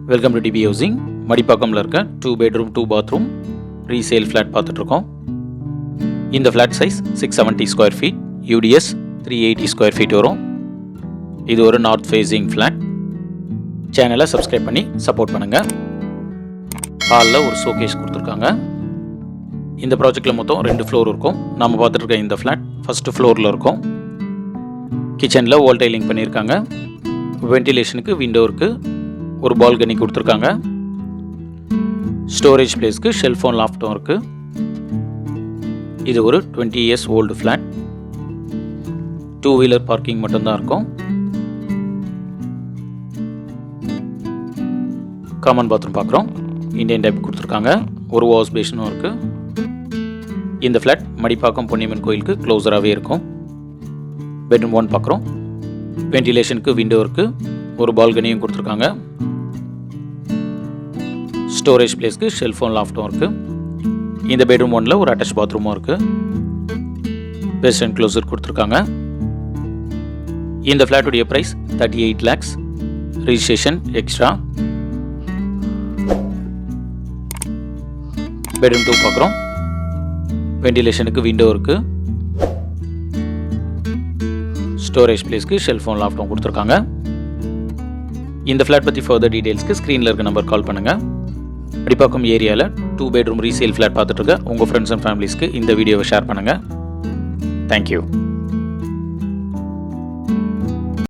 Welcome to DP housing. மடிப்பாக்கம்ல இருக்க 2 bedroom 2 bathroom resale flat பார்த்துட்ருக்கோம். இந்த flat size 670 square feet, UDS 380 square feet வரும். இது ஒரு நார்த் ஃபேஸிங் ஃப்ளாட். சேனலை சப்ஸ்கிரைப் பண்ணி சப்போர்ட் பண்ணுங்கள். ஹாலில் ஒரு ஷோகேஸ் கொடுத்துருக்காங்க. இந்த ப்ராஜெக்டில் மொத்தம் 2 ஃப்ளோர் இருக்கும். நம்ம பார்த்துட்டு இந்த ஃப்ளாட் ஃபஸ்ட்டு ஃப்ளோரில் இருக்கும். கிச்சனில் வால் டைலிங் பண்ணியிருக்காங்க. வென்டிலேஷனுக்கு விண்டோ இருக்குது. ஒரு பால்கனி கொடுத்துருக்காங்க. ஸ்டோரேஜ் பிளேஸ்க்கு ஷெல்ஃபோன் லாஃப்ட்டும் இருக்குது. இது ஒரு 20 years old flat. 2 wheeler parking மட்டும்தான் இருக்கும். காமன் பாத்ரூம் பார்க்குறோம். இண்டியன் டைப் கொடுத்துருக்காங்க. ஒரு வாஷ் பேஷனும் இருக்குது. இந்த ஃப்ளாட் மடிப்பாக்கம் பொன்னியம்மன் கோயிலுக்கு க்ளோஸராகவே இருக்கும். பெட்ரூம் 1 பார்க்குறோம். வென்டிலேஷனுக்கு விண்டோ இருக்குது. ஒரு பால்கனியும் கொடுத்துருக்காங்க. ஸ்டோரேஜ் பிளேஸ்க்கு ஷெல்ஃபோன் லாஃப்ட்டும் இருக்குது. இந்த பெட்ரூம் 1ல் ஒரு அட்டாச் பாத்ரூமும் இருக்குது. வெஸ்டர்ன் க்ளோசர் கொடுத்துருக்காங்க. இந்த ஃப்ளாட்டுடைய price 38 lakhs. Registration extra. Bedroom 2 பார்க்குறோம். வென்டிலேஷனுக்கு விண்டோ இருக்குது. ஸ்டோரேஜ் பிளேஸ்க்கு ஷெல்ஃபோன் லாஃப்ட்டும் கொடுத்துருக்காங்க. இந்த ஃப்ளாட் பற்றி ஃபர்தர் டீடைல்ஸ்க்கு ஸ்க்ரீனில் இருக்க நம்பர் கால் பண்ணுங்கள். மடிப்பாக்கம் ஏரியாவில் 2 bedroom ரீசேல் ஃப்ளாட் பார்த்துட்ருக்க உங்கள் ஃப்ரெண்ட்ஸ் அண்ட் ஃபேமிலிஸ்க்கு இந்த வீடியோவை ஷேர் பண்ணுங்கள். தேங்க்யூ.